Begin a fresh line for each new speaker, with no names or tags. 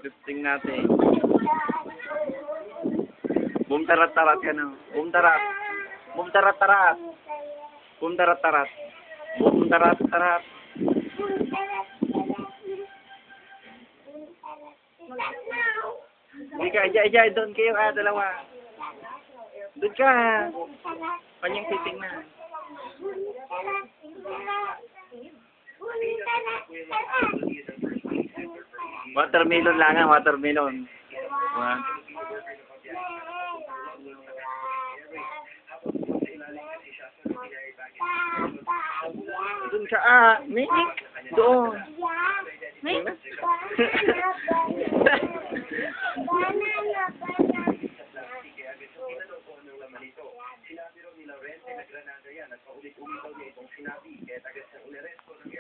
Lifting natin. Boom tarat tarat ka na. Boom tarat. Boom tarat tarat. Boom tarat tarat. Boom tarat tarat. Hindi ka, ajay, doon kayo dalawa. Doon ka. Kanyang titing na. Watermelon lang watermelon. Doon ka Minik. Doon. Minik.
Sinabi raw ni Laurente na Granada yan at paulit-ulit daw niya itong sinabi kaya tagas ng uleresto ng